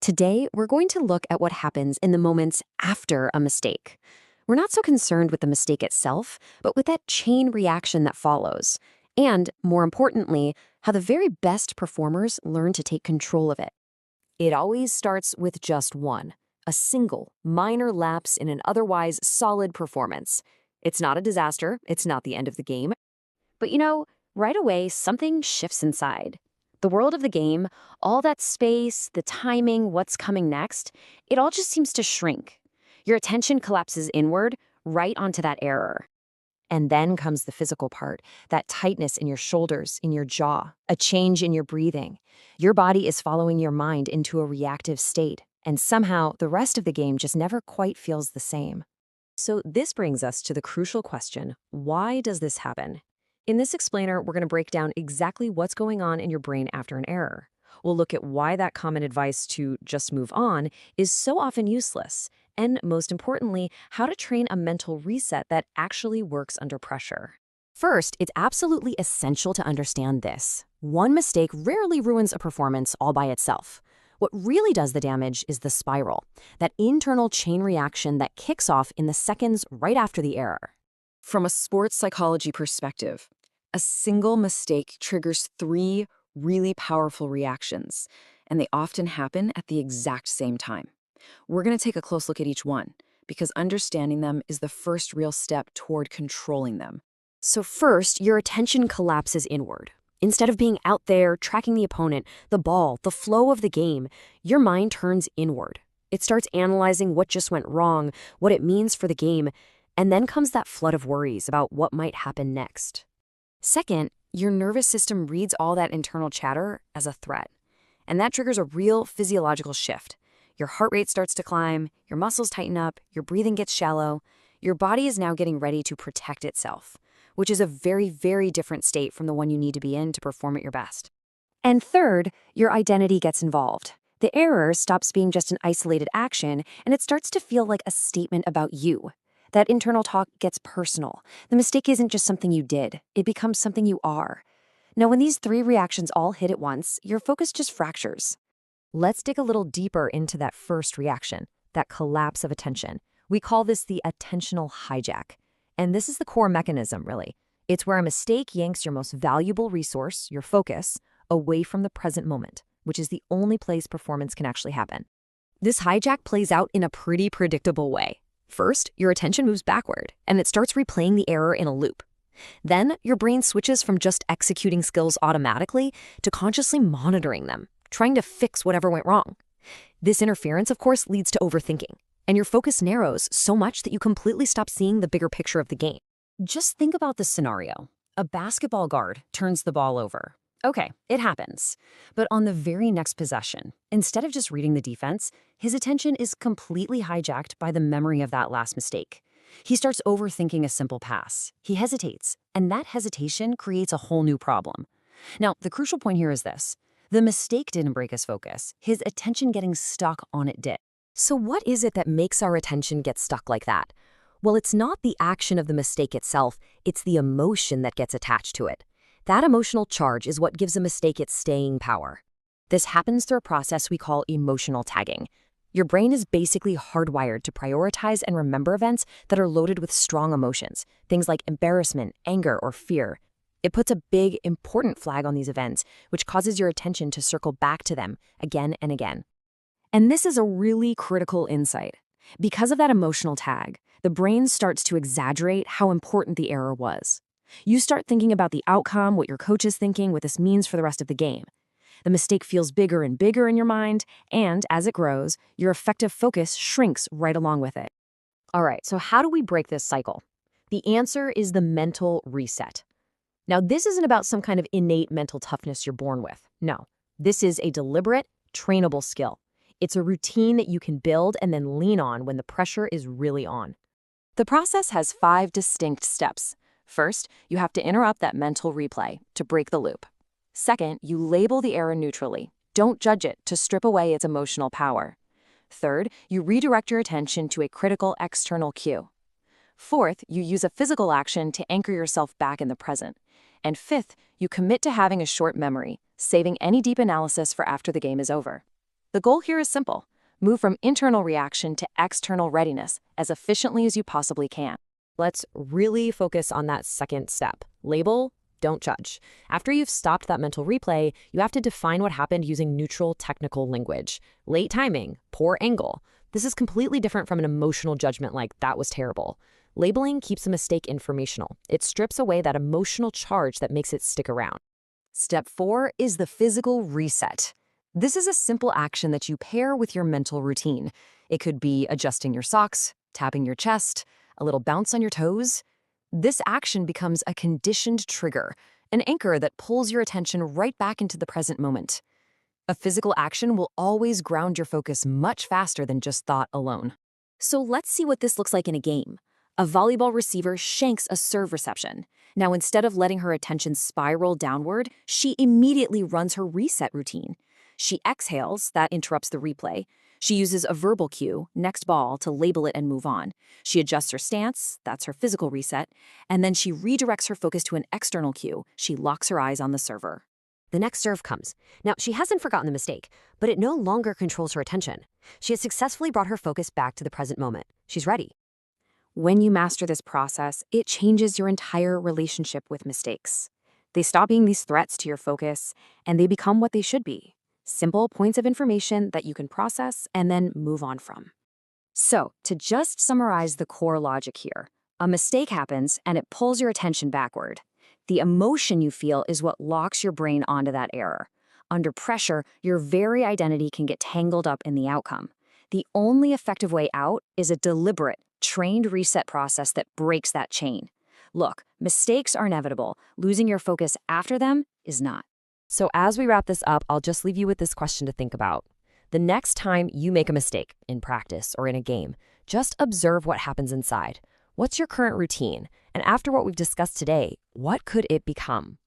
Today, we're going to look at what happens in the moments after a mistake. We're not so concerned with the mistake itself, but with that chain reaction that follows. And, more importantly, how the very best performers learn to take control of it. It always starts with just one, a single, minor lapse in an otherwise solid performance. It's not a disaster, it's not the end of the game. But right away, something shifts inside. The world of the game, all that space, the timing, what's coming next, it all just seems to shrink. Your attention collapses inward, right onto that error. And then comes the physical part, that tightness in your shoulders, in your jaw, a change in your breathing. Your body is following your mind into a reactive state, and somehow the rest of the game just never quite feels the same. So this brings us to the crucial question, why does this happen? In this explainer, we're going to break down exactly what's going on in your brain after an error. We'll look at why that common advice to just move on is so often useless, and most importantly, how to train a mental reset that actually works under pressure. First, it's absolutely essential to understand this. One mistake rarely ruins a performance all by itself. What really does the damage is the spiral, that internal chain reaction that kicks off in the seconds right after the error. From a sports psychology perspective, a single mistake triggers three really powerful reactions, and they often happen at the exact same time. We're going to take a close look at each one, because understanding them is the first real step toward controlling them. So first, your attention collapses inward. Instead of being out there, tracking the opponent, the ball, the flow of the game, your mind turns inward. It starts analyzing what just went wrong, what it means for the game, and then comes that flood of worries about what might happen next. Second, your nervous system reads all that internal chatter as a threat, and that triggers a real physiological shift. Your heart rate starts to climb, your muscles tighten up, your breathing gets shallow. Your body is now getting ready to protect itself, which is a very, very different state from the one you need to be in to perform at your best. And third, your identity gets involved. The error stops being just an isolated action, and it starts to feel like a statement about you. That internal talk gets personal. The mistake isn't just something you did, it becomes something you are. Now, when these three reactions all hit at once, your focus just fractures. Let's dig a little deeper into that first reaction, that collapse of attention. We call this the attentional hijack. And this is the core mechanism, really. It's where a mistake yanks your most valuable resource, your focus, away from the present moment, which is the only place performance can actually happen. This hijack plays out in a pretty predictable way. First, your attention moves backward, and it starts replaying the error in a loop. Then, your brain switches from just executing skills automatically to consciously monitoring them, trying to fix whatever went wrong. This interference, of course, leads to overthinking, and your focus narrows so much that you completely stop seeing the bigger picture of the game. Just think about this scenario. A basketball guard turns the ball over. Okay, it happens. But on the very next possession, instead of just reading the defense, his attention is completely hijacked by the memory of that last mistake. He starts overthinking a simple pass. He hesitates, and that hesitation creates a whole new problem. Now, the crucial point here is this. The mistake didn't break his focus. His attention getting stuck on it did. So what is it that makes our attention get stuck like that? Well, it's not the action of the mistake itself, it's the emotion that gets attached to it. That emotional charge is what gives a mistake its staying power. This happens through a process we call emotional tagging. Your brain is basically hardwired to prioritize and remember events that are loaded with strong emotions, things like embarrassment, anger, or fear. It puts a big, important flag on these events, which causes your attention to circle back to them again and again. And this is a really critical insight. Because of that emotional tag, the brain starts to exaggerate how important the error was. You start thinking about the outcome, what your coach is thinking, what this means for the rest of the game. The mistake feels bigger and bigger in your mind, and as it grows, your effective focus shrinks right along with it. All right, so how do we break this cycle? The answer is the mental reset. Now, this isn't about some kind of innate mental toughness you're born with. No, this is a deliberate, trainable skill. It's a routine that you can build and then lean on when the pressure is really on. The process has 5 distinct steps. First, you have to interrupt that mental replay to break the loop. Second, you label the error neutrally. Don't judge it to strip away its emotional power. Third, you redirect your attention to a critical external cue. Fourth, you use a physical action to anchor yourself back in the present. And fifth, you commit to having a short memory, saving any deep analysis for after the game is over. The goal here is simple. Move from internal reaction to external readiness as efficiently as you possibly can. Let's really focus on that second step. Label, don't judge. After you've stopped that mental replay, you have to define what happened using neutral technical language. Late timing, poor angle. This is completely different from an emotional judgment like that was terrible. Labeling keeps a mistake informational. It strips away that emotional charge that makes it stick around. Step 4 is the physical reset. This is a simple action that you pair with your mental routine. It could be adjusting your socks, tapping your chest, a little bounce on your toes. This action becomes a conditioned trigger, an anchor that pulls your attention right back into the present moment. A physical action will always ground your focus much faster than just thought alone. So let's see what this looks like in a game. A volleyball receiver shanks a serve reception. Now, instead of letting her attention spiral downward, she immediately runs her reset routine. She exhales, that interrupts the replay. She uses a verbal cue, next ball, to label it and move on. She adjusts her stance, that's her physical reset, and then she redirects her focus to an external cue. She locks her eyes on the server. The next serve comes. Now, she hasn't forgotten the mistake, but it no longer controls her attention. She has successfully brought her focus back to the present moment. She's ready. When you master this process, it changes your entire relationship with mistakes. They stop being these threats to your focus, and they become what they should be. Simple points of information that you can process and then move on from. So, to just summarize the core logic here, a mistake happens and it pulls your attention backward. The emotion you feel is what locks your brain onto that error. Under pressure, your very identity can get tangled up in the outcome. The only effective way out is a deliberate, trained reset process that breaks that chain. Look, mistakes are inevitable. Losing your focus after them is not. So as we wrap this up, I'll just leave you with this question to think about. The next time you make a mistake in practice or in a game, just observe what happens inside. What's your current routine? And after what we've discussed today, what could it become?